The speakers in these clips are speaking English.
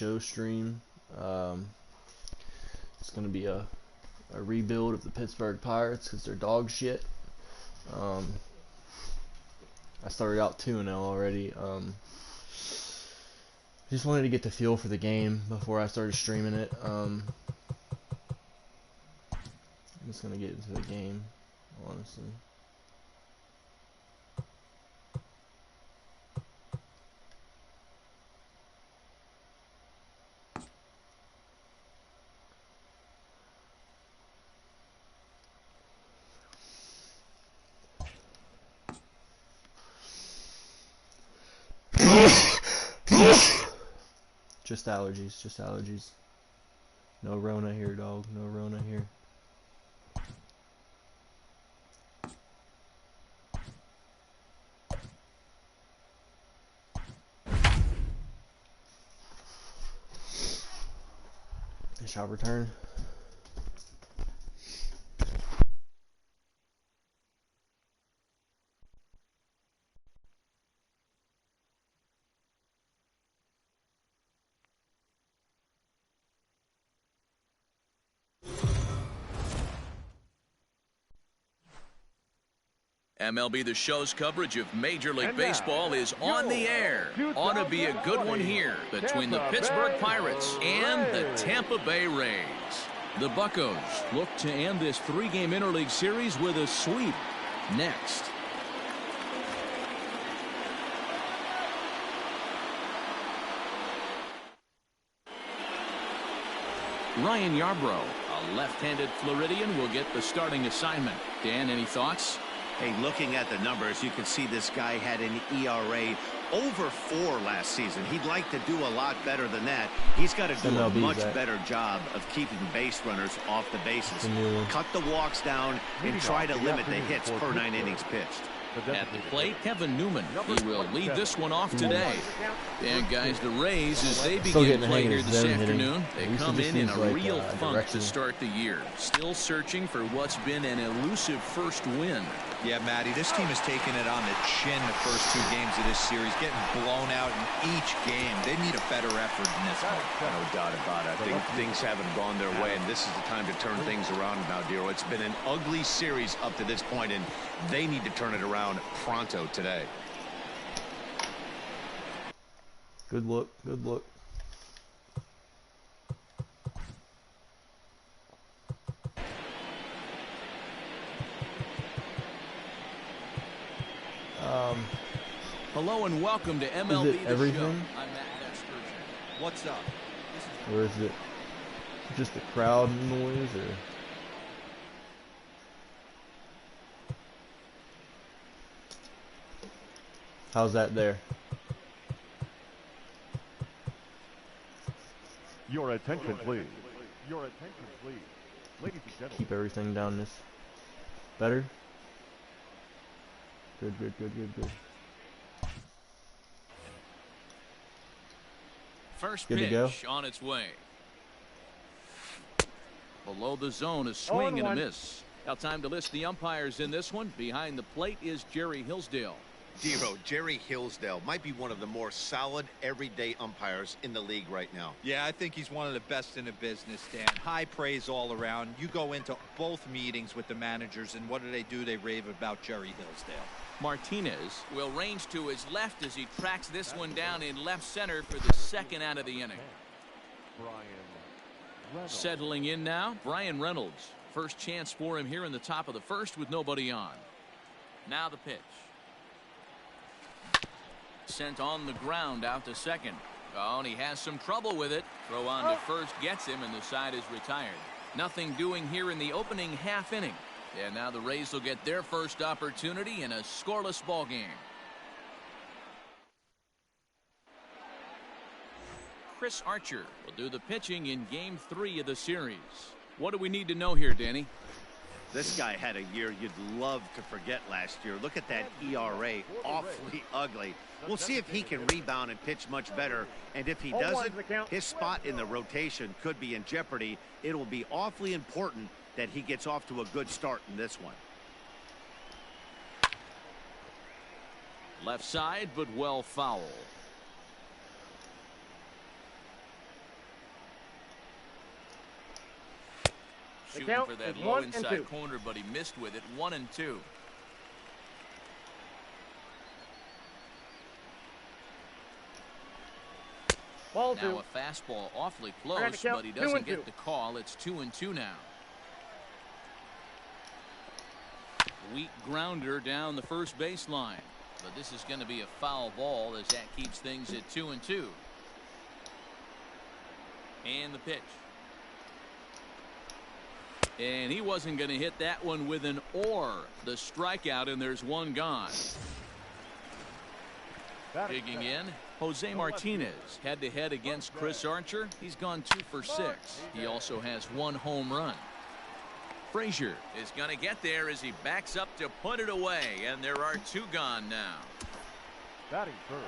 show stream. It's going to be a rebuild of the Pittsburgh Pirates because they're dog shit. I started out 2-0 already. Just wanted to get the feel for the game before I started streaming it. I'm just going to get into the game, honestly. Just allergies, just allergies. No Rona here, dog. No Rona here. I shall return. MLB The Show's coverage of Major League Baseball is on the air. Ought to be a good one here between the Pittsburgh Pirates and the Tampa Bay Rays. The Buccos look to end this 3-game interleague series with a sweep next. Ryan Yarbrough, a left-handed Floridian, will get the starting assignment. Dan, any thoughts? Hey, looking at the numbers, you can see this guy had an ERA over 4 last season. He'd like to do a lot better than that. He's got to do a much better job of keeping base runners off the bases. Cut the walks down and try to limit the hits per 9 innings pitched. At the plate, Kevin Newman. He will lead this one off today. And guys, the Rays, as they begin play here this afternoon, they come in a real funk to start the year. Still searching for what's been an elusive first win. Yeah, Matty, this team has taken it on the chin the first 2 games of this series, getting blown out in each game. They need a better effort than this one. No doubt about it. I think things haven't gone their way, and this is the time to turn things around now, Dero. It's been an ugly series up to this point, and they need to turn it around pronto today. Good look, good look. Hello and welcome to MLB Is it everything? What's up? Or is it just the crowd noise, or? How's that there? Your attention, please. Your attention, please. Ladies and gentlemen. Keep everything down this. Better? Good, good, good, good, good. First Good pitch on its way. Below the zone, a swing and a miss. Now time to list the umpires in this one. Behind the plate is Jerry Hillsdale. Dero, Jerry Hillsdale might be one of the more solid everyday umpires in the league right now. Yeah, I think he's one of the best in the business, Dan. High praise all around. You go into both meetings with the managers, and what do? They rave about Jerry Hillsdale. Martinez will range to his left as he tracks this one down in left center for the second out of the inning. Settling in now, Brian Reynolds. First chance for him here in the top of the first with nobody on. Now the pitch. Sent on the ground out to second. Oh, and he has some trouble with it. Throw on to first gets him, and the side is retired. Nothing doing here in the opening half inning. And now the Rays will get their first opportunity in a scoreless ball game. Chris Archer will do the pitching in Game 3 of the series. What do we need to know here, Danny? This guy had a year you'd love to forget last year. Look at that ERA, awfully ugly. We'll see if he can rebound and pitch much better. And if he doesn't, his spot in the rotation could be in jeopardy. It will be awfully important that he gets off to a good start in this one. Left side, but well foul. Shooting for that low inside corner, but he missed with it. 1-2. Ball Now two. a fastball awfully close, but he doesn't get the call. It's 2-2 now. Weak grounder down the first baseline. But this is going to be a foul ball as that keeps things at 2-2. And the pitch. And he wasn't going to hit that one with an or. The strikeout, and there's one gone. Digging in, Jose Martinez head-to-head against Chris Archer. He's gone 2 for 6. He also has 1 home run. Frazier is going to get there as he backs up to put it away, and there are 2 gone now. Batting third.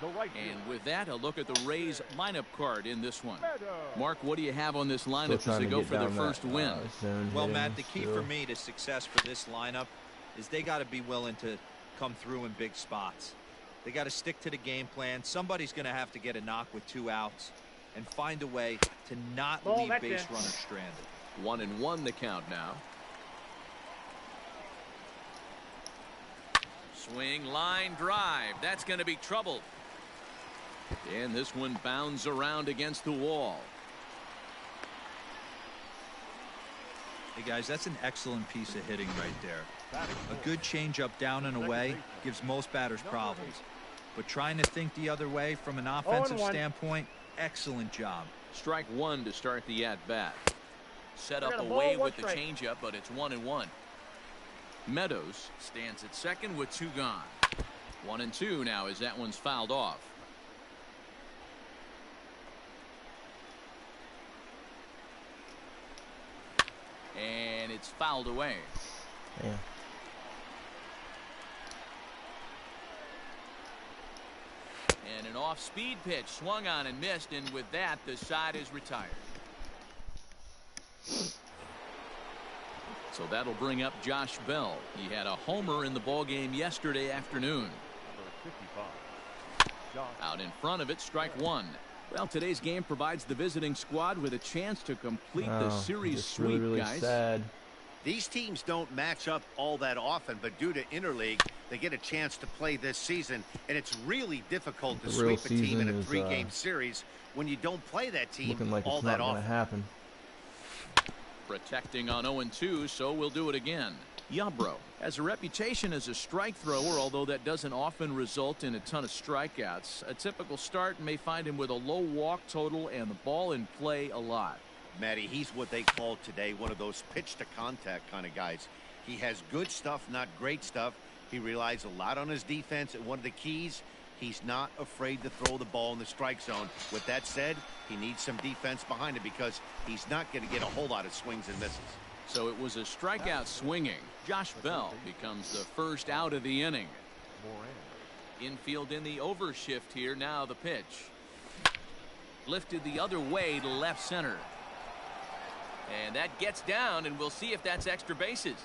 The right and with that, a look at the Rays lineup card in this one. Mark, what do you have on this lineup as they go for their first win? Well, Matt, the key for me to success for this lineup is they got to be willing to come through in big spots. They got to stick to the game plan. Somebody's going to have to get a knock with 2 outs and find a way to not leave base runners stranded. 1-1 the count now. Swing, line drive. That's going to be troubled. And this one bounds around against the wall. Hey guys, that's an excellent piece of hitting right there. A good changeup down and away gives most batters problems. But trying to think the other way from an offensive standpoint, excellent job. Strike 1 to start the at-bat. Set up away with the changeup, but it's 1-1. Meadows stands at second with 2 gone. 1-2 now as that one's fouled off. And it's fouled away. Yeah. And an off-speed pitch swung on and missed, and with that, the side is retired. So that'll bring up Josh Bell. He had a homer in the ballgame yesterday afternoon. Out in front of it, strike 1. Well, today's game provides the visiting squad with a chance to complete the series sweep, really guys. Sad. These teams don't match up all that often, but due to interleague, they get a chance to play this season, and it's really difficult to sweep a team in a 3-game series when you don't play that team looking like all it's that not often. gonna happen. Protecting on 0-2, so we'll do it again. Yabro has a reputation as a strike thrower, although that doesn't often result in a ton of strikeouts. A typical start may find him with a low walk total and the ball in play a lot. Matty, he's what they call today one of those pitch to contact kind of guys. He has good stuff, not great stuff. He relies a lot on his defense, and one of the keys, he's not afraid to throw the ball in the strike zone. With that said, he needs some defense behind it because he's not going to get a whole lot of swings and misses. So it was a strikeout swinging. Josh Bell becomes the first out of the inning. Infield in the overshift here. Now the pitch. Lifted the other way to left center. And that gets down, and we'll see if that's extra bases.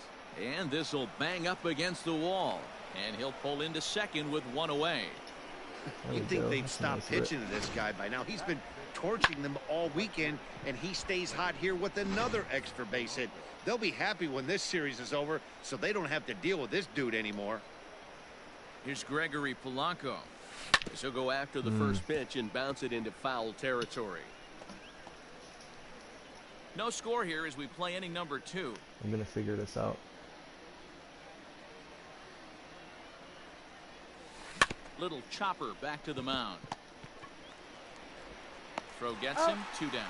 And this will bang up against the wall. And he'll pull into second with 1 away. You'd think they'd stop pitching to this guy by now. He's been torching them all weekend, and he stays hot here with another extra base hit. They'll be happy when this series is over, so they don't have to deal with this dude anymore. Here's Gregory Polanco. He'll go after the first pitch and bounce it into foul territory. No score here as we play inning number 2. I'm gonna figure this out. Little chopper back to the mound. Throw gets him. 2 down.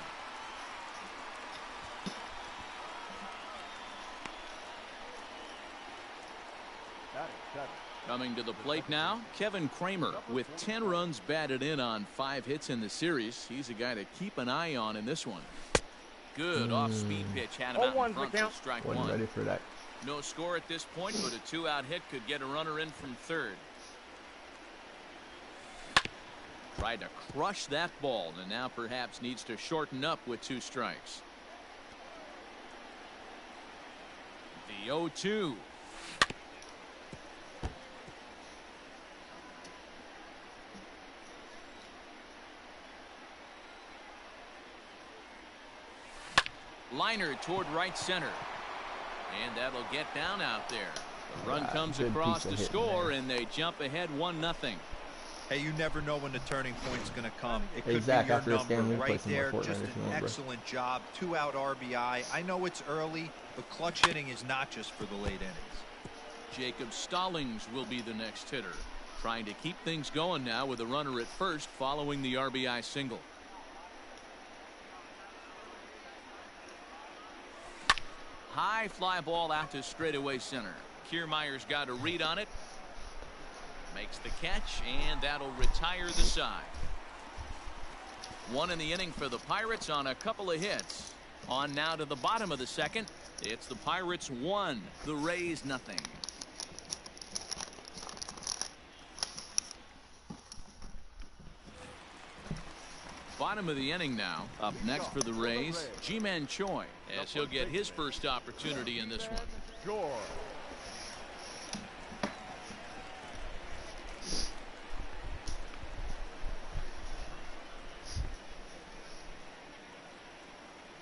Coming to the plate now, Kevin Kramer with 10 runs batted in on 5 hits in the series. He's a guy to keep an eye on in this one. Good off-speed pitch had him out in front for strike 1. Wasn't ready for that. No score at this point, but a 2-out hit could get a runner in from third. Tried to crush that ball, and now perhaps needs to shorten up with 2 strikes. The 0-2. Liner toward right center. And that'll get down out there. The run comes across to score, and they jump ahead 1-0. Hey, you never know when the turning point's going to come. It could Zach, be your after this game, number we play right some more there. Fortnite Just if you an want, bro. excellent job. 2-out RBI. I know it's early, but clutch hitting is not just for the late innings. Jacob Stallings will be the next hitter, trying to keep things going now with a runner at first following the RBI single. High fly ball out to straightaway center. Kiermaier's got a read on it. Makes the catch, and that'll retire the side. One in the inning for the Pirates on a couple of hits. On now to the bottom of the second. It's the Pirates 1, the Rays 0. Bottom of the inning now. Up next for the Rays, Ji-Man Choi, as he'll get his first opportunity in this one.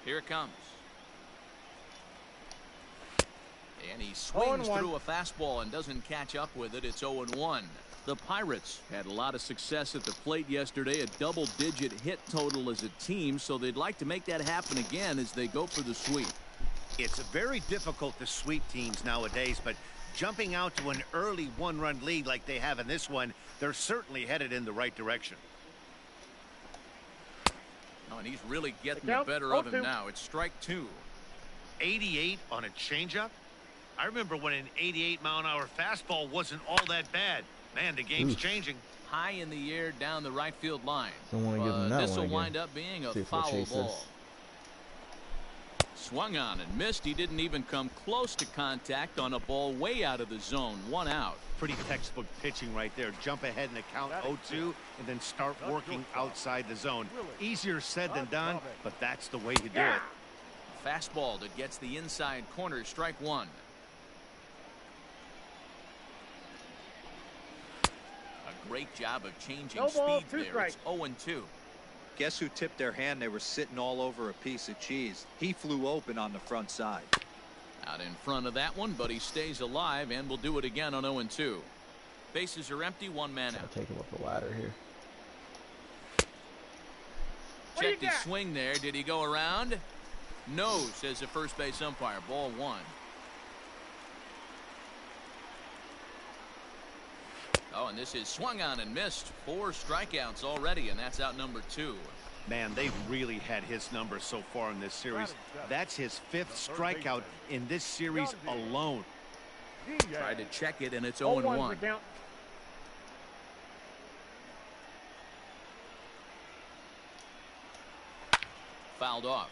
Here it comes. And he swings through a fastball and doesn't catch up with it. It's 0-1. The Pirates had a lot of success at the plate yesterday, a double-digit hit total as a team, so they'd like to make that happen again as they go for the sweep. It's very difficult to sweep teams nowadays, but jumping out to an early one-run lead like they have in this one, they're certainly headed in the right direction. Oh, and he's really getting the better of him now. It's strike 2. 88 on a changeup? I remember when an 88-mile-an-hour fastball wasn't all that bad. Man, the game's changing. High in the air down the right field line. Don't want to give him that this will one wind again. up being a See if we'll foul chase ball. this. Swung on and missed. He didn't even come close to contact on a ball way out of the zone. 1 out. Pretty textbook pitching right there. Jump ahead in the count 0-2 and then start working outside the zone. Easier said than done, but that's the way you do it. Fastball that gets the inside corner. Strike 1. A great job of changing speed there. It's 0-2. Guess who tipped their hand? They were sitting all over a piece of cheese. He flew open on the front side. Out in front of that one, but he stays alive and will do it again on 0-2. Bases are empty, 1 man out. Take him up the ladder here. Checked his swing there. Did he go around? No, says the first base umpire. Ball 1. Oh, and this is swung on and missed. 4 strikeouts already, and that's out number 2. Man, they've really had his number so far in this series. That's his 5th strikeout in this series alone. Tried to check it, and it's 0-1. Fouled off.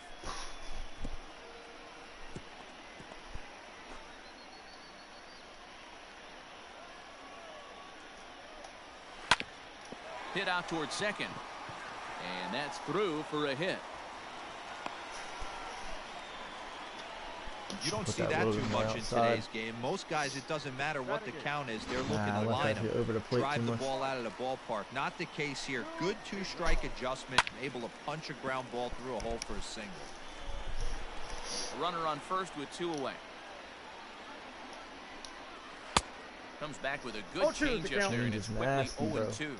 Hit out towards second. And that's through for a hit. You don't Put see that that load too on the much in outside. today's game. Most guys, it doesn't matter what the count is. They're looking Nah, to let line that hit over the them, plate drive too the much. ball out of the ballpark. Not the case here. Good 2-strike adjustment, able to punch a ground ball through a hole for a single. A runner on first with 2 away. Comes back with a good changeup there, and it's quickly Nasty, bro. 0-2.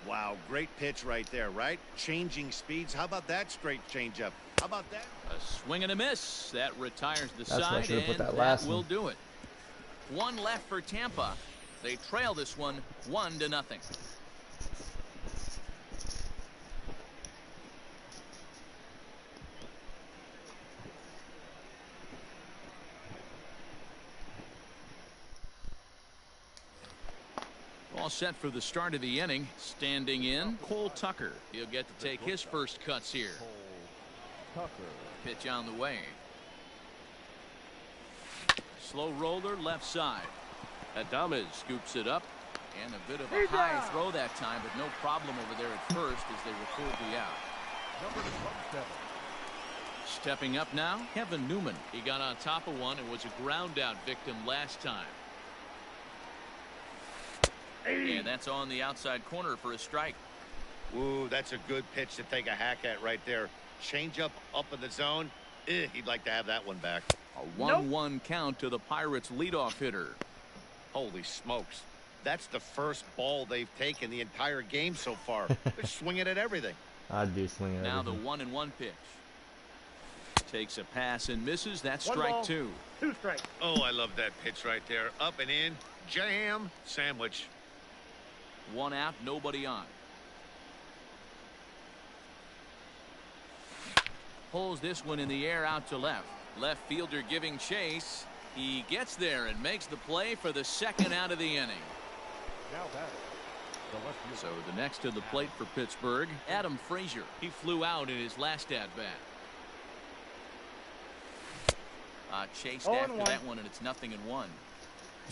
Wow, great pitch right there, right? Changing speeds. How about that straight changeup? How about that? A swing and a miss. That retires the That's why I side, should've put and that last will one. do it. 1 left for Tampa. They trail this one 1-0. All set for the start of the inning. Standing in, Cole Tucker. He'll get to take his first cuts here. Pitch on the way. Slow roller left side. Adames scoops it up. And a bit of a high throw that time, but no problem over there at first as they record the out. Stepping up now, Kevin Newman. He got on top of one and was a ground out victim last time. And that's on the outside corner for a strike. Ooh, that's a good pitch to take a hack at right there. Change up in the zone. He'd like to have that one back. A 1-1 count to the Pirates leadoff hitter. Holy smokes. That's the first ball they've taken the entire game so far. They're swinging at everything. I'd be swinging at Now the everything. 1-1 pitch. Takes a pass and misses. That's strike 2. 2 strikes. Oh, I love that pitch right there. Up and in. Jam. Sandwich. 1 out, nobody on. Pulls this one in the air out to left. Left fielder giving chase. He gets there and makes the play for the 2nd out of the inning. Now batting, the left fielder. So the next to the plate for Pittsburgh, Adam Frazier. He flew out in his last at-bat. Chased after that one, and it's 0-1.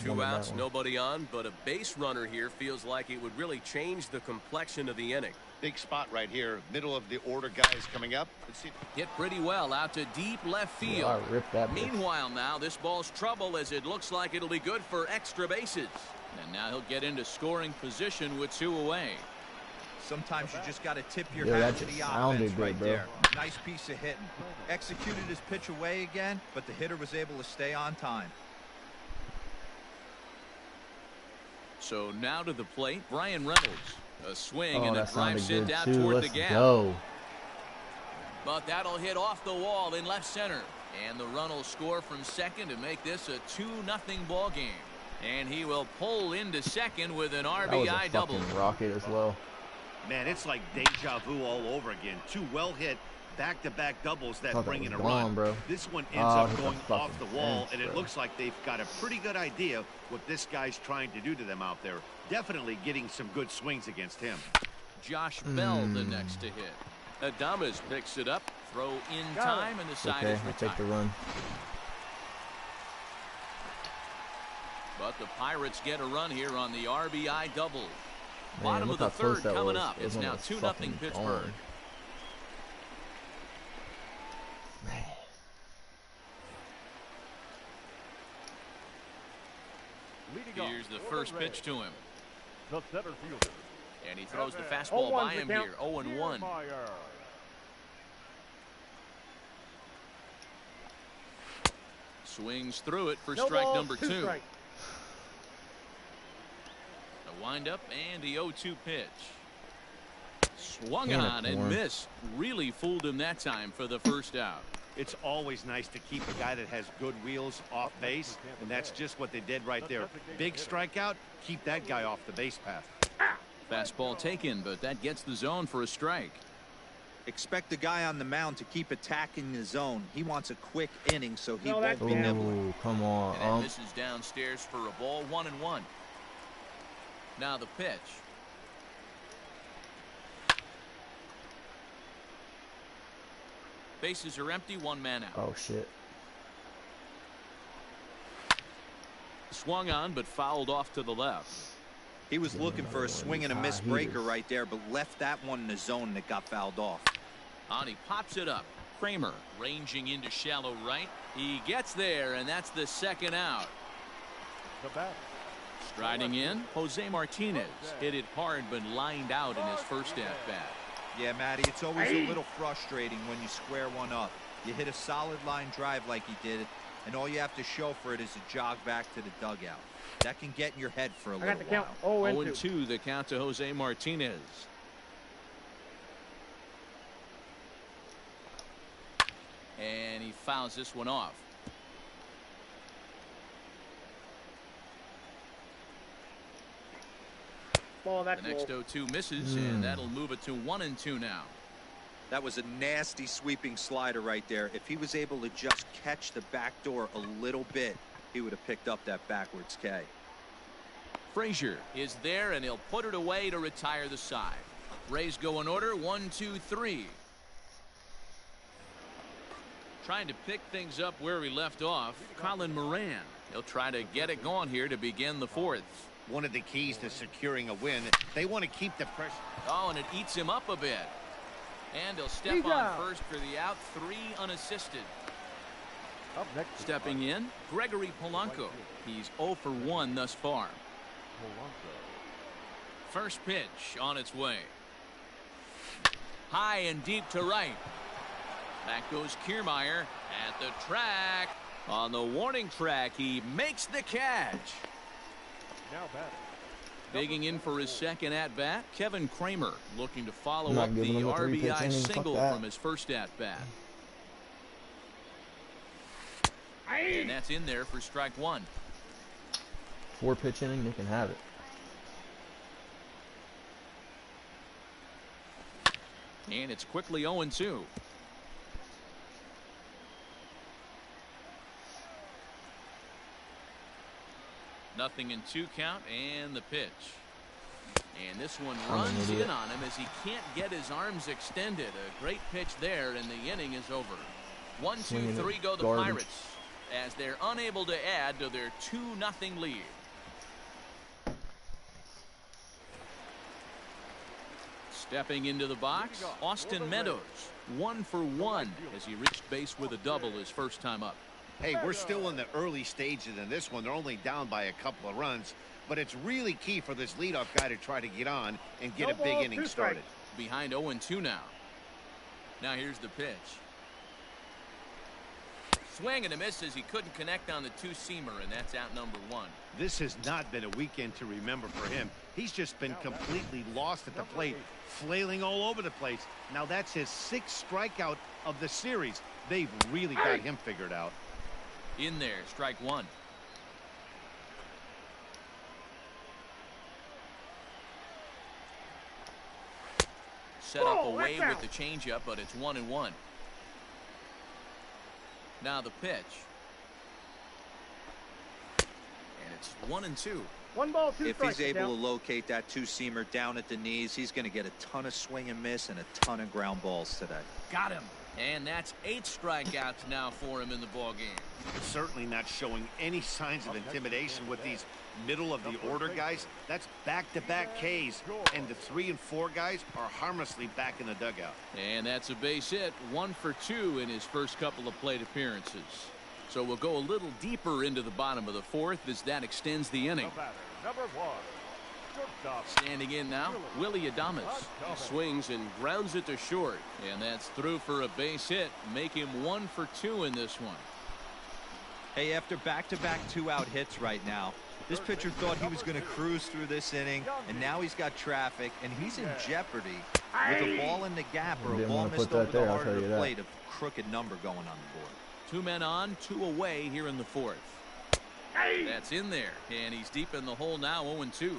2 outs, nobody on, but a base runner here feels like it would really change the complexion of the inning. Big spot right here. Middle of the order guys coming up. Let's see. Hit pretty well out to deep left field. I ripped that bitch. Meanwhile, now this ball's trouble as it looks like it'll be good for extra bases. And now he'll get into scoring position with 2 away. Sometimes you just got to tip your Yeah, hat that to the just sounded offense good, right bro. there. Nice piece of hitting. Executed his pitch away again, but the hitter was able to stay on time. So now to the plate, Brian Reynolds. A swing and a that drive sounded sent good out too. toward Let's the gap. go. But that'll hit off the wall in left center. And the run will score from second to make this a 2-0 ball game. And he will pull into second with an That was a RBI double. fucking rocket as well. Man, it's like deja vu all over again. 2 well-hit back-to-back doubles that Thought that bring in was a gone, run. bro. This one ends Oh, up hit the going off fucking the wall, fence, and it bro. looks like they've got a pretty good idea what this guy's trying to do to them out there. Definitely getting some good swings against him. Josh Bell the next to hit. Adames picks it up. Throw in time, and the side Okay, is I'll take the retired. run. But the Pirates get a run here on the RBI double. Man, Bottom of look the how close 3rd that coming was. up. It was It's now almost 2-0 fucking Pittsburgh. gone. Man. Leading off Here's the for first Rays, pitch to him. the center fielder. And he throws the fastball by him here. 0-1. Kiermaier. Swings through it for strike number 2. strikes. The windup and the 0-2 pitch. Swung Damn it, on and Warren. missed. Really fooled him that time for the 1st out. It's always nice to keep a guy that has good wheels off base, and that's just what they did right there. Big strikeout, keep that guy off the base path. Fastball taken, but that gets the zone for a strike. Expect the guy on the mound to keep attacking the zone. He wants a quick inning, so he won't be nibbling. Ooh, come on. And that misses downstairs for a ball. 1-1. Now the pitch. Bases are empty. 1 man out. Oh, shit. Swung on, but fouled off to the left. He was looking for a swing and a miss breaker right there, but left that one in the zone that got fouled off. On he pops it up. Kramer ranging into shallow right. He gets there, and that's the 2nd out. The batter. Striding in, Jose Martinez hit it hard, but lined out in his 1st at bat. Yeah, Matty, it's always a little frustrating when you square one up. You hit a solid line drive like he did, and all you have to show for it is a jog back to the dugout. That can get in your head for a little while. 0-2 the count to Jose Martinez. And he fouls this one off. The next 0-2 misses, and that'll move it to 1-2 now. That was a nasty sweeping slider right there. If he was able to just catch the back door a little bit, he would have picked up that backwards K. Frazier is there, and he'll put it away to retire the side. Rays go in order. 1, 2, 3. Trying to pick things up where we left off, Colin Moran. He'll try to get it going here to begin the 4th. One of the keys to securing a win, they want to keep the pressure. Oh, and it eats him up a bit. And he'll step on first for the out. 3 unassisted. Up next. Stepping in, Gregory Polanco. He's 0 for 1 thus far. First pitch on its way. High and deep to right. Back goes Kiermaier at the track. On the warning track, he makes the catch. Now batting. Digging in for his second at-bat, Kevin Kramer looking to follow I'm not up the giving him a 3-pitch RBI inning. single Fuck that. from his first at-bat. And that's in there for strike one. 4-pitch inning, they can have it. And it's quickly 0-2. Nothing in 2 count, and the pitch. And this one runs in on him as he can't get his arms extended. A great pitch there, and the inning is over. 1, 2, 3 go the Pirates as they're unable to add to their 2-0 lead. Stepping into the box, Austin Meadows, 1 for 1 as he reached base with a double his first time up. Hey, we're still in the early stages in this one. They're only down by a couple of runs, but it's really key for this leadoff guy to try to get on and get a big inning started. Behind 0-2 now. Now here's the pitch. Swing and a miss as he couldn't connect on the 2-seamer, and that's out number 1. This has not been a weekend to remember for him. He's just been completely lost at the plate, flailing all over the place. Now that's his 6th strikeout of the series. They've really got him figured out. In there, strike 1. Set up away with the changeup, but it's 1-1. Now the pitch. And it's 1-2. 1 ball, 2 If strikes. he's able to locate that 2-seamer down at the knees, he's going to get a ton of swing and miss and a ton of ground balls today. Got him. And that's 8 strikeouts now for him in the ballgame. Certainly not showing any signs of intimidation with these middle of the order guys. That's back-to-back Ks, and the 3 and 4 guys are harmlessly back in the dugout. And that's a base hit, 1 for 2 in his first couple of plate appearances. So we'll go a little deeper into the bottom of the 4th as that extends the inning. Number 1. Standing in now, Willie Adames. He swings and grounds it to short. And that's through for a base hit. Make him 1 for 2 in this one. Hey, after back-to-back 2-out hits right now, this pitcher thought he was going to cruise through this inning, and now he's got traffic, and he's in jeopardy with a ball in the gap or a ball missed over the heart of the plate, a crooked number going on the board. 2 men on, 2 away here in the 4th. That's in there, and he's deep in the hole now, 0-2.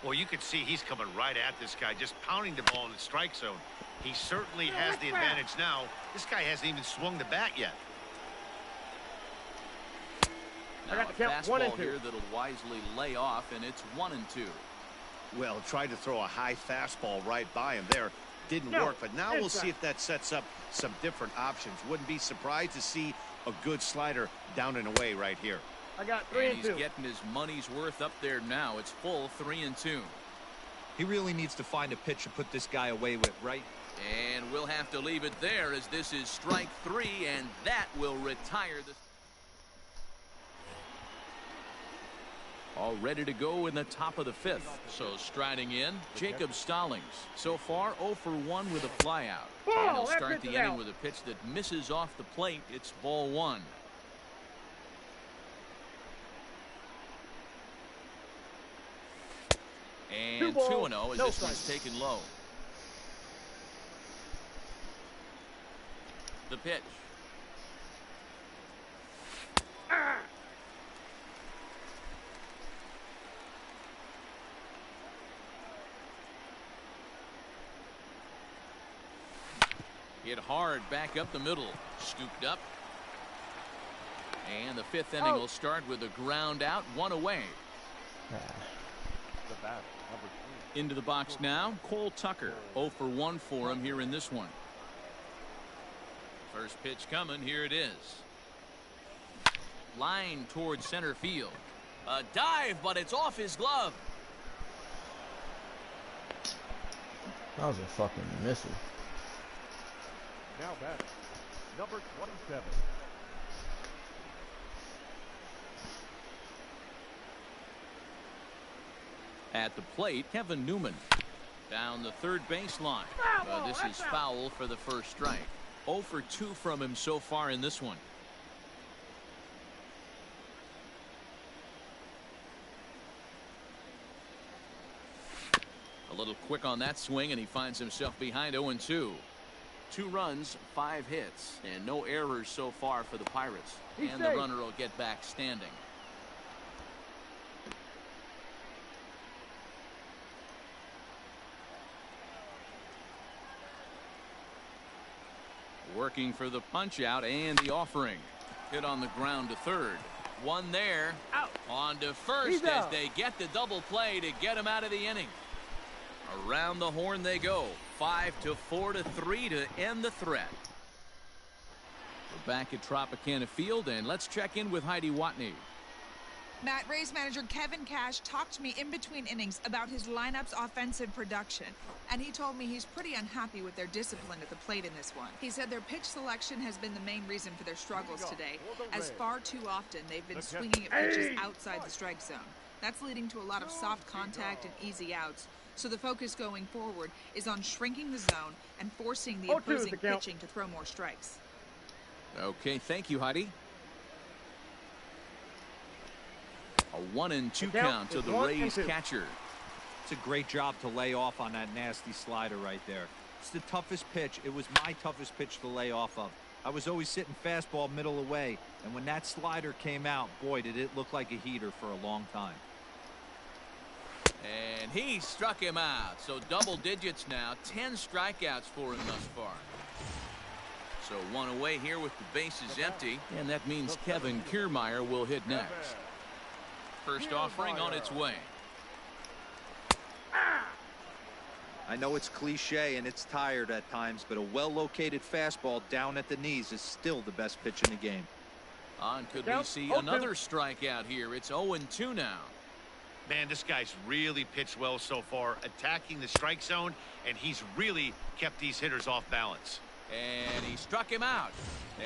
Well, you can see he's coming right at this guy, just pounding the ball in the strike zone. He certainly has the advantage now. This guy hasn't even swung the bat yet. Now a fastball here that'll wisely lay off, and it's 1-2. Well, tried to throw a high fastball right by him there. Didn't work, but now we'll see if that sets up some different options. Wouldn't be surprised to see a good slider down and away right here. I got 3 and 2. He's getting his money's worth up there now. It's full 3-2. He really needs to find a pitch to put this guy away with, right? And we'll have to leave it there as this is strike 3, and that will retire the... All ready to go in the top of the 5th. So striding in, Jacob Stallings. So far 0 for 1 with a flyout. And he'll start the inning with a pitch that misses off the plate. It's ball 1. And 2-0 as this one's taken low. The pitch. Hit hard back up the middle. Scooped up. And the 5th inning will start with a ground out, 1 away. The batter, number 3. Into the box now, Cole Tucker. 0 for 1 for him here in this one. First pitch coming. Here it is. Line towards center field. A dive, but it's off his glove. That was a fucking missile. Now batting, number 27. At the plate, Kevin Newman. Down the third baseline. This is foul for the first strike. 0 for 2 from him so far in this one. A little quick on that swing, and he finds himself behind 0-2. 2 runs, 5 hits, and no errors so far for the Pirates. And the runner will get back standing. Working for the punch out and the offering. Hit on the ground to third. One there. Out. On to first as they get the double play to get him out of the inning. Around the horn they go. 5-4-3 to end the threat. We're back at Tropicana Field, and let's check in with Heidi Watney. Matt, Rays manager Kevin Cash talked to me in between innings about his lineup's offensive production, and he told me he's pretty unhappy with their discipline at the plate in this one. He said their pitch selection has been the main reason for their struggles today, as far too often they've been swinging at pitches outside the strike zone. That's leading to a lot of soft contact and easy outs, so the focus going forward is on shrinking the zone and forcing the opposing pitching to throw more strikes. Okay, thank you, Heidi. A 1-2 count to the Rays catcher. It's a great job to lay off on that nasty slider right there. It's the toughest pitch. It was my toughest pitch to lay off of. I was always sitting fastball middle away, and when that slider came out, boy, did it look like a heater for a long time. And he struck him out. So double digits now. 10 strikeouts for him thus far. So 1 away here with the bases empty. And that means Kevin Kiermaier will hit next. First offering on its way. I know it's cliche and it's tired at times, but a well-located fastball down at the knees is still the best pitch in the game. And could we see another strikeout here? It's 0-2 now. Man, this guy's really pitched well so far, attacking the strike zone, and he's really kept these hitters off balance. And he struck him out.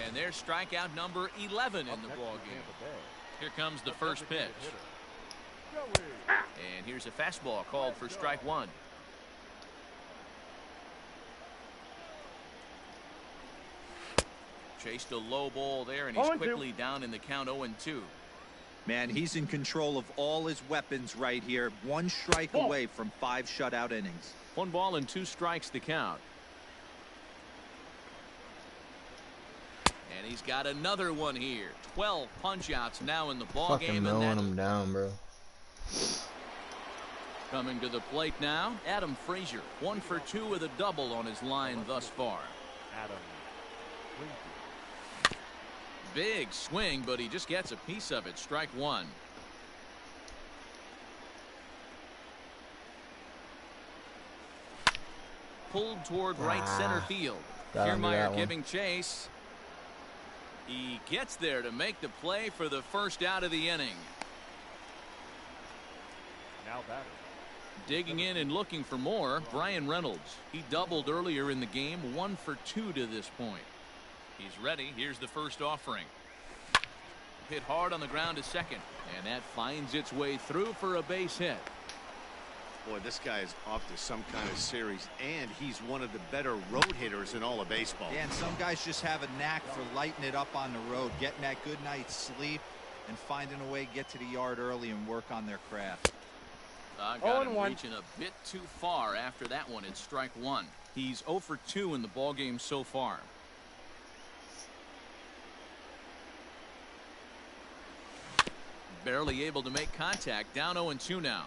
And there's strikeout number 11 in the ballgame. Here comes the first pitch. And here's a fastball called for strike 1. Chased a low ball there, and he's quickly down in the count 0-2. Man, he's in control of all his weapons right here. 1 strike away from 5 shutout innings. 1 ball and 2 strikes to count. And he's got another one here. 12 punch-outs now in the ball game. Fucking mowing him down, bro. Coming to the plate now, Adam Frazier. 1 for 2 with a double on his line thus far. Adam. Big swing, but he just gets a piece of it. Strike 1. Pulled toward right center field. Kiermaier giving chase. He gets there to make the play for the first out of the inning. Now batter. Digging in and looking for more, Brian Reynolds. He doubled earlier in the game. 1 for 2 to this point. He's ready. Here's the first offering. Hit hard on the ground to second, and that finds its way through for a base hit. Boy, this guy is off to some kind of series, and he's one of the better road hitters in all of baseball. Yeah, and some guys just have a knack for lighting it up on the road, getting that good night's sleep, and finding a way to get to the yard early and work on their craft. I got him reaching a bit too far after that one. It's strike 1. He's 0 for 2 in the ballgame so far. Barely able to make contact. Down 0-2 now.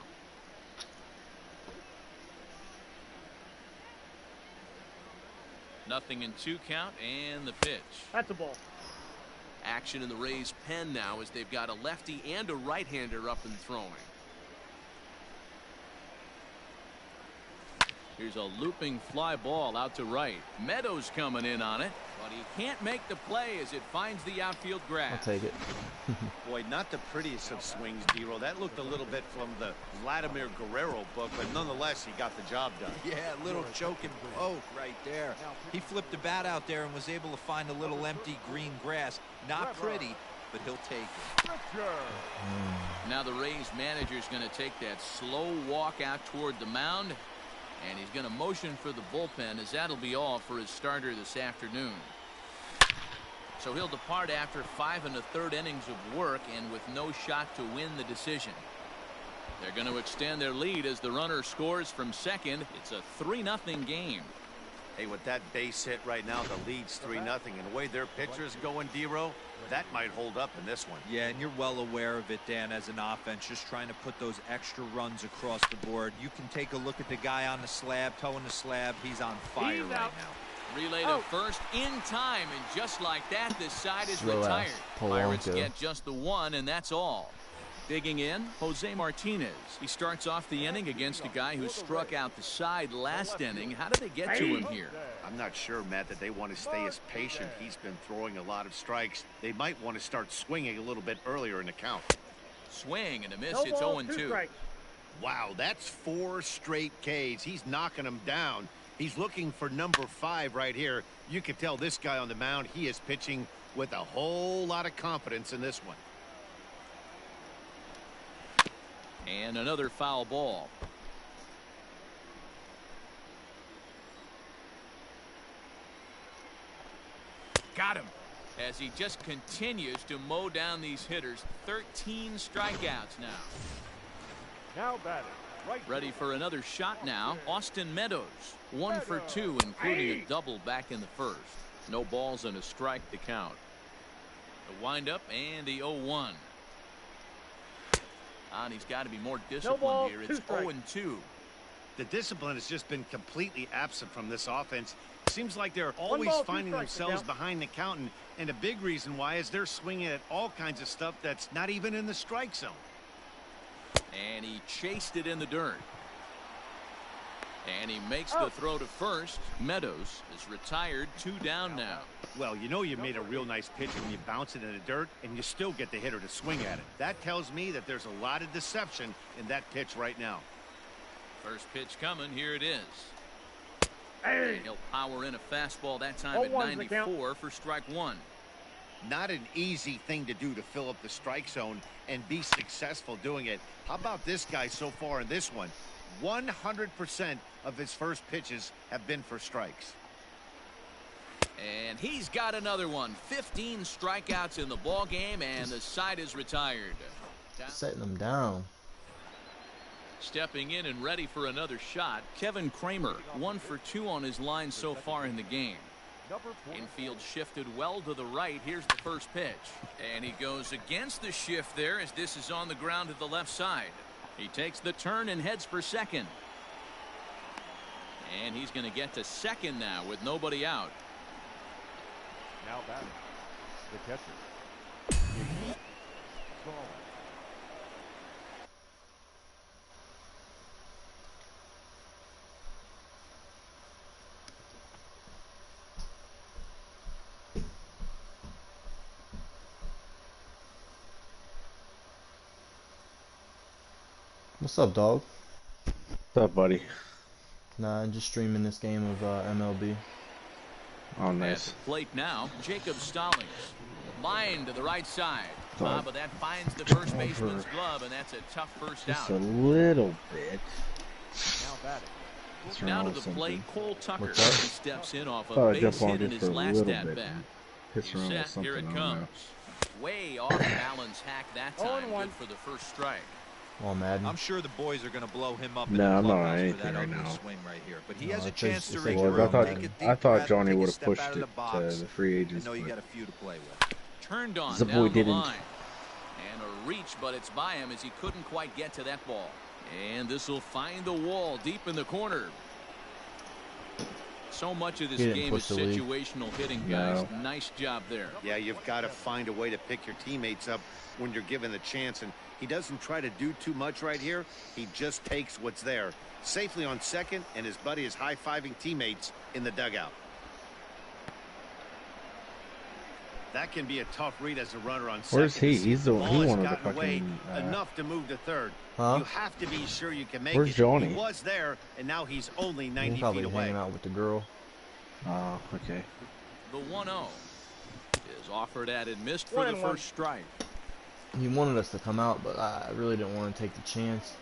Nothing in 2 count, and the pitch. That's a ball. Action in the Rays' pen now as they've got a lefty and a right-hander up and throwing. Here's a looping fly ball out to right. Meadows coming in on it, but he can't make the play as it finds the outfield grass. I'll take it. Boy, not the prettiest of swings, D-Roll. That looked a little bit from the Vladimir Guerrero book, but nonetheless, he got the job done. Yeah, a little choking poke right there. He flipped the bat out there and was able to find a little empty green grass. Not pretty, but he'll take it. Now the Rays manager's going to take that slow walk out toward the mound, and he's going to motion for the bullpen, as that'll be all for his starter this afternoon. So he'll depart after 5 1/3 innings of work and with no shot to win the decision. They're going to extend their lead as the runner scores from second. It's a 3-0 game. Hey, with that base hit right now, the lead's 3-0, and the way their pitcher's going, D-Row, that might hold up in this one. Yeah, and you're well aware of it, Dan, as an offense, just trying to put those extra runs across the board. You can take a look at the guy on the slab, toeing the slab. He's on fire right now. Relay to first in time, and just like that, this side is retired. Pirates get just the one, and that's all. Digging in, Jose Martinez. He starts off the inning against a guy who struck out the side last inning. How did they get to him here? I'm not sure, Matt, that they want to stay as patient. He's been throwing a lot of strikes. They might want to start swinging a little bit earlier in the count. Swing and a miss. It's 0-2. Wow, that's 4 straight Ks. He's knocking them down. He's looking for number 5 right here. You can tell this guy on the mound, he is pitching with a whole lot of confidence in this one. And another foul ball. Got him. As he just continues to mow down these hitters. 13 strikeouts now. Now batting. Right. Ready for another shot now. Austin Meadows. 1 for 2, including a double back in the first. No balls and a strike to count. The windup and the 0-1. And he's got to be more disciplined here. It's 0-2. The discipline has just been completely absent from this offense. Seems like they're always finding themselves behind the count, and a big reason why is they're swinging at all kinds of stuff that's not even in the strike zone. And he chased it in the dirt. And he makes the throw to first. Meadows is retired. 2 down now. Well, you know you made a real nice pitch when you bounce it in the dirt and you still get the hitter to swing at it. That tells me that there's a lot of deception in that pitch right now. First pitch coming. Here it is. And he'll power in a fastball that time at 94 for strike 1. Not an easy thing to do to fill up the strike zone and be successful doing it. How about this guy so far in this one? 100% of his first pitches have been for strikes. And he's got another one. 15 strikeouts in the ball game, and the side is retired. Setting them down. Stepping in and ready for another shot, Kevin Kramer. 1 for 2 on his line so far in the game. Infield shifted well to the right. Here's the first pitch. And he goes against the shift there as this is on the ground to the left side. He takes the turn and heads for second. And he's going to get to second now with nobody out. Now batting. The catcher. What's up, dog? What's up, buddy? Nah, I'm just streaming this game of MLB. Oh, nice. At the plate now, Jacob Stallings. Line to the right side. But that finds the first baseman's glove, and that's a tough first out. Just a little bit. Now batting. Now to the plate, Cole Tucker. He steps in off a base hit in his last at-bat. Set, here it comes. Way off balance hack that time. Good for the first strike. Oh, Madden. I'm sure the boys are going to blow him up in No, the I'm not on clubhouse for anything that right ugly now. swing right here. But he No, has a it's chance to just- regroup. I thought Johnny would have pushed it to the free I agents. know you but got a few to play with. Turned on The down boy the didn't. line. And a reach, but it's by him as he couldn't quite get to that ball. And this will find the wall deep in the corner. So much of this game is situational hitting, guys. No. Nice job there. Yeah, you've got to find a way to pick your teammates up when you're given the chance, and he doesn't try to do too much right here. He just takes what's there. Safely on second, and his buddy is high-fiving teammates in the dugout. That can be a tough read as a runner on second. Where's he? He's the one. He wanted to gotten away fucking. enough to move to third. Huh? You have to be sure you can make Where's it. Johnny? He was there, and now he's only 90 He's probably feet away. hanging out with the girl. Oh, okay. The 1-0 is offered at and missed for the first strike. He wanted us to come out, but I really didn't want to take the chance.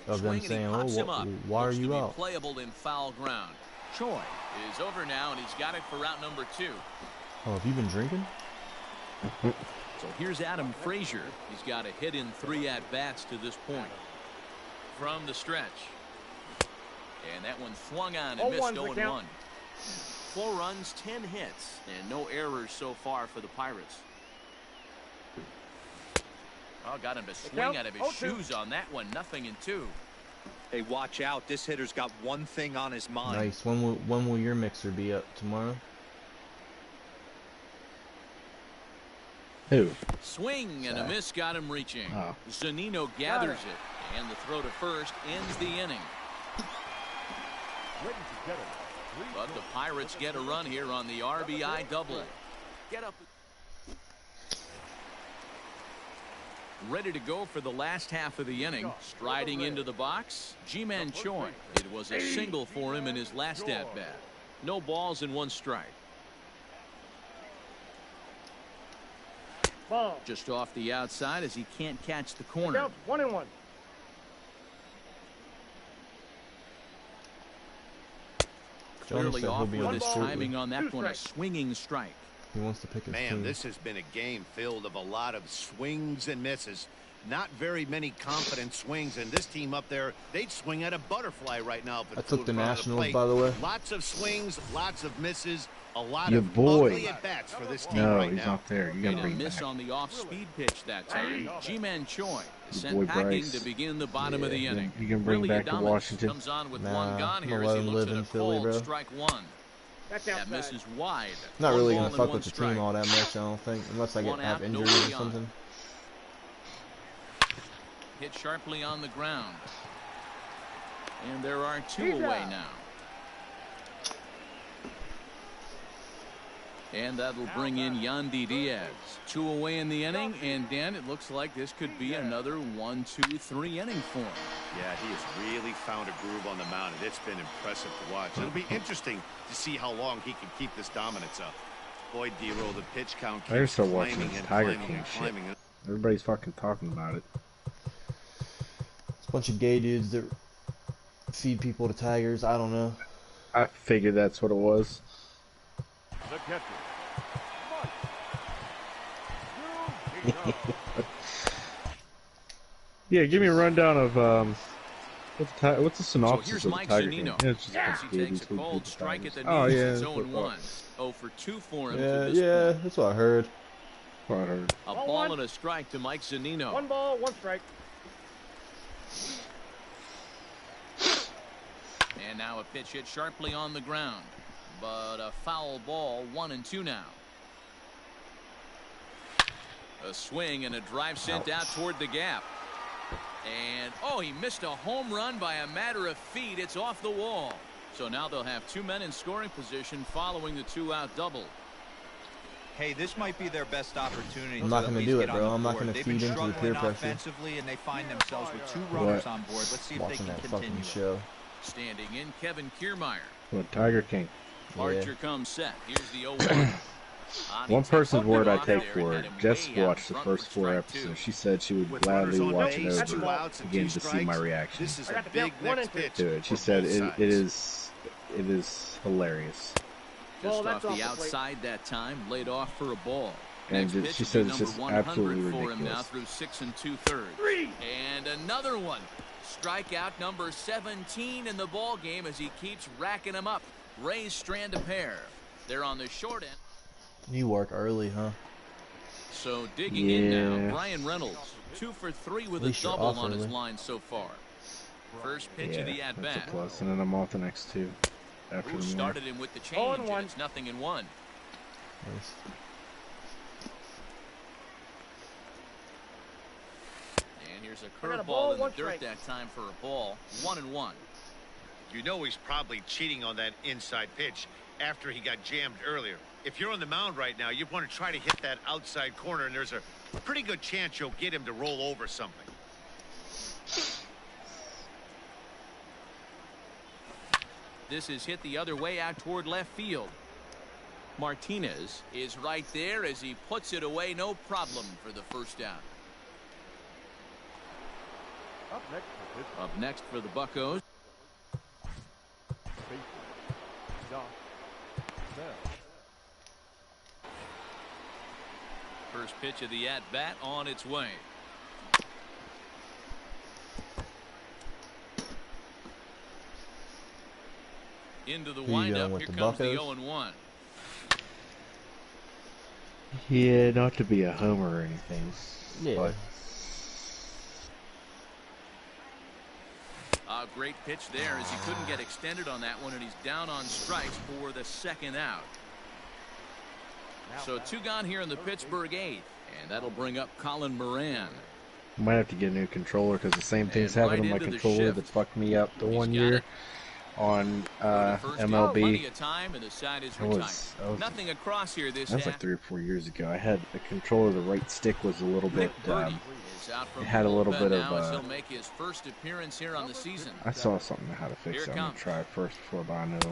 Of them Swing, and he saying, pops him "Oh, up. why are Looks to you be out?" Playable in foul ground. Choi is over now, and he's got it for out number 2. Oh, have you been drinking? So here's Adam Frazier. He's got a hit in 3 at-bats to this point. From the stretch. And that one swung on and missed 0-1. 4 runs, 10 hits, and no errors so far for the Pirates. Oh, got him to swing out of his shoes on that one. 0-2. Hey, watch out. This hitter's got one thing on his mind. Nice. When will your mixer be up? Tomorrow? Who? Swing and a miss got him reaching. Oh. Zunino gathers it, and the throw to first ends the inning. But the Pirates get a run here on the RBI double. Get up. Ready to go for the last half of the inning. Striding into the box, Ji-Man Choi. It was a single for him in his last at-bat. No balls and 1 strike. Ball. Just off the outside as he can't catch the corner. 1-1. Clearly off with his timing on that one. A swinging strike. He wants to pick his Man, team. this has been a game filled of a lot of swings and misses. Not very many confident swings, and this team up there, they'd swing at a butterfly right now. I took the Nationals, by the way. Lots of swings, lots of misses, a lot Your of boy. ugly at-bats for this team No, right he's now. not there. You gotta Made a bring him miss back. on the off-speed pitch that time. Ji-Man Choi sent boy packing Bryce. to begin the bottom of the inning. You can bring Really back to Adames Washington. comes on with Nah, one gone I'm here gonna as let he him looks live at in a Philly, called bro. strike 1. That's That outside. misses wide. Not really gonna One ball fuck and with the 1 strike. team all that much, I don't think, unless I One have out, injuries nobody or on. something. Hit sharply on the ground. And there are 2 He's away out. now. And that'll bring in Yandy Diaz. 2 away in the inning, and Dan, it looks like this could be another 1, 2, 3 inning for him. Yeah, he has really found a groove on the mound, and it's been impressive to watch. It'll be interesting to see how long he can keep this dominance up. Boy, D-Roll, the pitch count I gotta keeps start watching climbing this and Tiger climbing King and shit. climbing. Everybody's fucking talking about it. It's a bunch of gay dudes that feed people to tigers. I don't know. I figured that's what it was. The catcher. Yeah, give me a rundown of what's the synopsis So here's of the Mike Tiger Zunino. King? Yeah, it's just As he babies takes a who cold beat the strike at the Tigers. Oh knees, yeah, it's that's 0-1. 0 for 2 for him to Yeah, this yeah, point. that's what I heard. what I heard. A Ball ball 1. and a strike to Mike Zunino. 1 ball, 1 strike. And now a pitch hit sharply on the ground. But a foul ball, 1-2 now. A swing and a drive sent out toward the gap. And, oh, he missed a home run by a matter of feet. It's off the wall. So now they'll have 2 men in scoring position following the 2-out double. Hey, this might be their best opportunity. I'm not to at gonna least do it, get on bro. the I'm not board. gonna They've feed been into the struggling peer pressure. offensively, and they find themselves with 2 runners on board. Let's see if they Watching can that continue fucking it. show. Standing in, Kevin Kiermaier. What, Tiger King. Archer comes set. Here's the 0-1. One person's word I take there, for had it. him Jess way out watched the front first for 4 strike episodes. 2. She said she would With gladly runners on watch it base, over 2 outs and 2 again to see my strikes. reaction This is I a got the big count, 1 next and 2. pitch to it. She for said both it sides. is hilarious. Just That's off off the the plate. outside that time, laid off for a ball. And Next pitch she will said be it's number just 100 absolutely for him now ridiculous. through 6 2/3. And another one. Strikeout number 17 in the ball game as he keeps racking them up. Rays strand a pair. They're on the short end. You work early, huh? So digging in now, Yeah. Brian Reynolds, 2 for 3 with At a least you're double off on his early. line so far. First pitch Yeah, of the that's a at-bat. plus. And then I'm off the next 2 after Who the more. started him with the change, 0-1. and it's 0-1. Nice. And here's a got a curveball ball, in the 1 dirt strike. that time for a ball. 1-1. You know he's probably cheating on that inside pitch after he got jammed earlier. If you're on the mound right now, you want to try to hit that outside corner, and there's a pretty good chance you'll get him to roll over something. This is hit the other way out toward left field. Martinez is right there as he puts it away. No problem for the first down. Up next for Pittsburgh. Up next for the Buccos. First pitch of the at-bat on its way. Into the windup. Here comes the 0-1. Yeah, not to be a homer or anything. Yeah. But A great pitch there as he couldn't get extended on that one, and he's down on strikes for the second out. So 2 gone here in the Pittsburgh 8th, and that'll bring up Colin Moran. might have to get a new controller because the same thing's And happened right on my into the controller shift. that fucked me up the He's one got year it. on Plenty MLB. of time, and the side is That retired. was Nothing across here this That was half. like 3 or 4 years ago. I had a controller. The right stick was a little bit. Nick Birdie is out from It had a the little bullpen bit now of. as he'll make his first appearance here on the season. I saw something on how to fix Here it. it I'm gonna comes. try it first before buying it.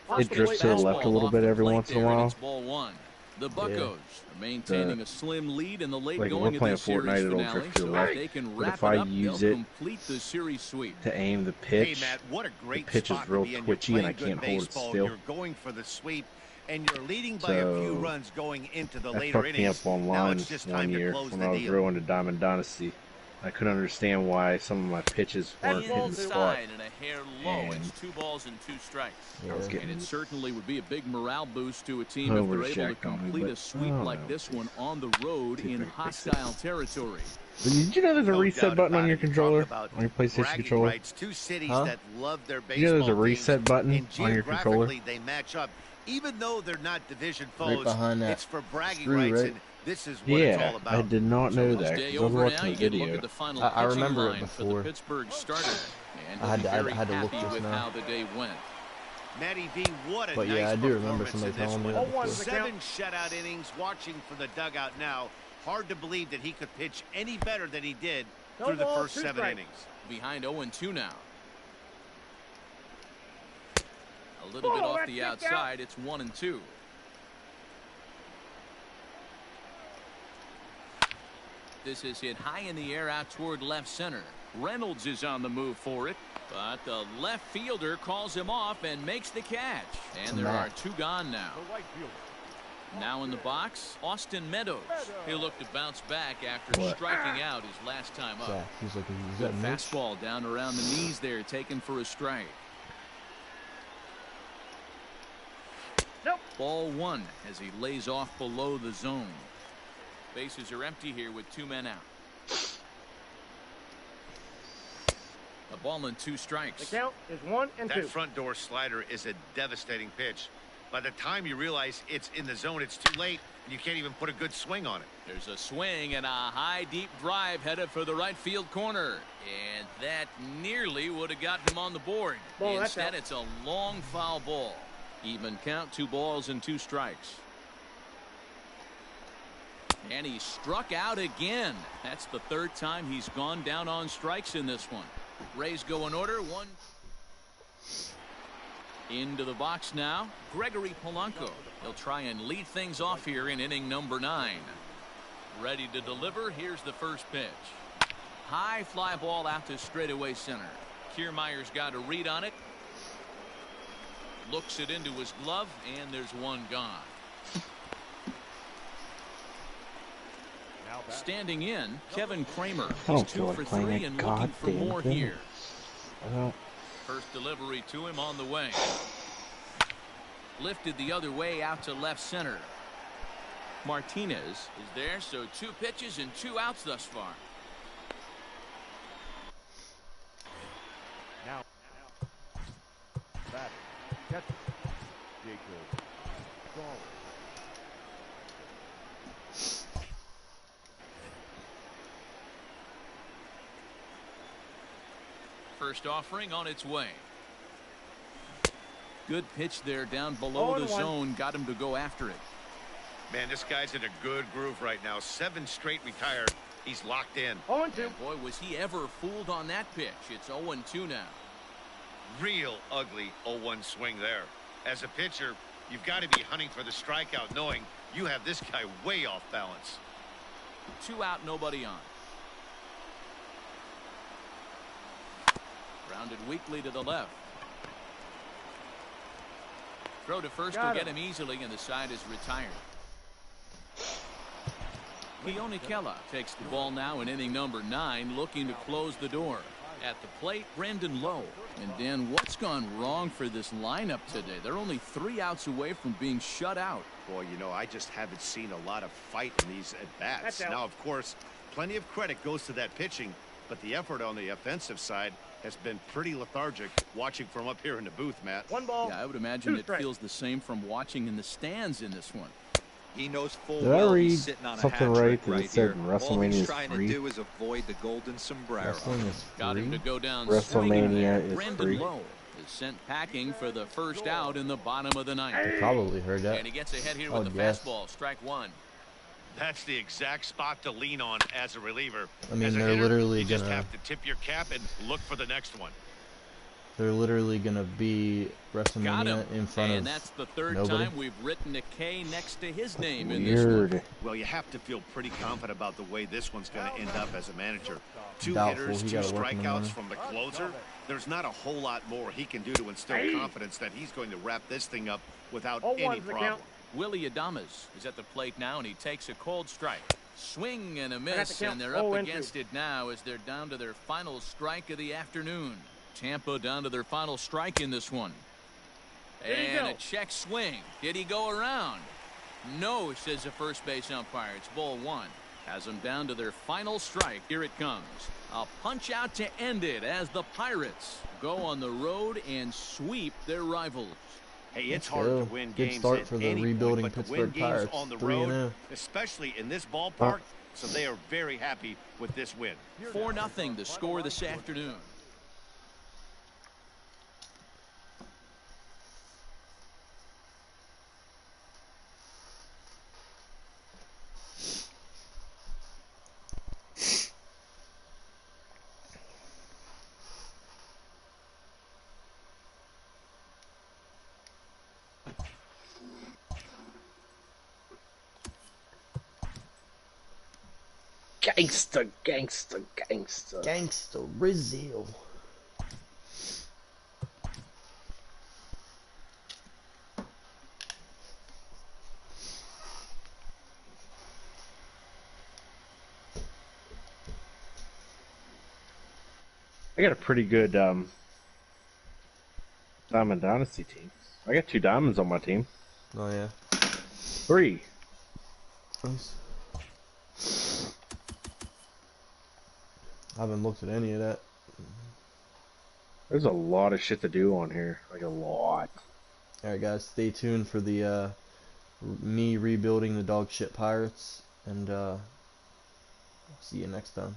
First It drifts pitch to the left a fastball little off bit the every plate once in a there, and while. it's ball 1. The Buccos are maintaining a slim lead in the late Like when going we're of playing this series Fortnite, it'll finale. drift to the So right. if they can But wrap if I it up, use they'll it complete the series sweep. to aim the pitch, Hey, Matt, what a great the pitch is spot real to be in. twitchy You're and I playing can't good hold it baseball. still. You're going for the sweep, and you're leading by a few So runs going into the that later fucked me innings. up Now online it's just one time to year close when the I was deal. real into Diamond Dynasty. I couldn't understand why some of my pitches weren't hitting the spot. Inside and a hair low. It's 2 balls and 2 strikes. I was And getting it certainly would be a big morale boost to a team if Homers they're able to jacked on me, complete but a sweep I don't like know. this one on the road See if I in can fix it. hostile territory. But did you know there's a No reset doubt button on about your it. You controller? talk about On your PlayStation bragging controller? rights. 2 cities Huh? that love their baseball You know there's a teams, reset button and on your controller? geographically they match up. Even though they're not division Right foes, behind that it's for bragging screw, rights, right? and this is what it's all Yeah, about. I did not know So that this day because I was over now, watching you the get a look video. at the final I pitching remember it line for before. the Pittsburgh starter. And I had he'll to- be very I had to look happy just with now. how the day went. Matty V, what a But nice yeah, I do remember performance somebody in this telling me one. that before. 7 shutout innings, watching from the dugout now. Hard to believe that he could pitch any better than he did through the first 7 innings. Behind 0-2 now. A little bit off the outside. It's 1-2. This is hit high in the air out toward left center. Reynolds is on the move for it, but the left fielder calls him off and makes the catch. And there are 2 gone now. Now in the box, Austin Meadows. He'll look to bounce back after striking out his last time up. Yeah, he's looking. Is Good that Mitch? fastball down around the knees there, taken for a strike. Nope. Ball 1 as he lays off below the zone. Bases are empty here with 2 men out. A ball and 2 strikes. The count is 1 and 2. That front door slider is a devastating pitch. By the time you realize it's in the zone, it's too late, and you can't even put a good swing on it. There's a swing and a high deep drive headed for the right field corner. And that nearly would have gotten him on the board. Ball, that's Instead, out. it's a long foul ball. Even count, 2 balls and 2 strikes. And he struck out again. That's the 3rd time he's gone down on strikes in this one. Rays go in order. 1 into the box now. Gregory Polanco. He'll try and lead things off here in inning number 9. Ready to deliver. Here's the first pitch. High fly ball out to straightaway center. Kiermaier's got a read on it. Looks it into his glove, and there's 1 gone. Standing in, Kevin Kramer. I He's don't 2 feel for like playing 3 a and looking for goddamn more thing. here. Well, First delivery to him on the way. Lifted the other way out to left center. Martinez is there, so 2 pitches and 2 outs thus far. Now, batter, catcher, Jacob Dollar. First offering on its way. Good pitch there down below the 0-1. zone. Got him to go after it. Man, this guy's in a good groove right now. 7 straight retired. He's locked in. 0 and 2. And boy, was he ever fooled on that pitch. It's 0-2 now. Real ugly 0-1 swing there. As a pitcher, you've got to be hunting for the strikeout, knowing you have this guy way off balance. 2 out, nobody on. Grounded weakly to the left. Throw to first will get him easily, and the side is retired. Keone Kela takes the ball now in inning number 9, looking to close the door. At the plate, Brendan Lowe. And Dan, what's gone wrong for this lineup today? They're only 3 outs away from being shut out. Boy, you know, I just haven't seen a lot of fight in these at-bats. Now, of course, plenty of credit goes to that pitching, but the effort on the offensive side has been pretty lethargic watching from up here in the booth, Matt. 1 ball. Yeah, I would imagine it feels the same from watching in the stands in this one. He knows full Did I well read he's sitting on a something hat right trick that right it said here. WrestleMania All he's is trying free? to do is avoid the golden sombrero. Wrestling is Got him free? to go down. WrestleMania is Brendan free. Lowe is sent packing for the first out in the bottom of the 9th. You probably heard that. And he gets ahead here Oh, with the yes. fastball. Strike 1. That's the exact spot to lean on as a reliever. I mean, As a they're hitter, literally you just gonna- have to tip your cap and look for the next one. They're literally gonna be Got him. WrestleMania in front And of that's the 3rd nobody. time we've written a K next to his name in this one. Weird. Well, you have to feel pretty confident about the way this one's going to end up as a manager. 2 Doubtful. hitters, He 2 gotta work in the strikeouts morning. from the closer. There's not a whole lot more he can do to instill confidence that he's going to wrap this thing up without any problem. Willie Adames is at the plate now, and he takes a cold strike. Swing and a miss, count. and they're up 0-2. against it now as they're down to their final strike of the afternoon. Tampa down to their final strike in this one. And a check swing. Did he go around? No, says the first base umpire. It's ball 1. Has them down to their final strike. Here it comes. A punch out to end it as the Pirates go on the road and sweep their rivals. Hey, it's Let's hard go. to win Good games start at for the any rebuilding point, but to Pittsburgh win games Pirates. on the 3-0. road, especially in this ballpark, so they are very happy with this win. 4-0 the score this afternoon. Gangster, gangster, gangster. Gangsta Rizzo. I got a pretty good Diamond Dynasty team. I got 2 diamonds on my team. Oh yeah. 3. Nice. I haven't looked at any of that. There's a lot of shit to do on here. Like a lot. Alright guys, stay tuned for the me rebuilding the dog shit Pirates, and see you next time.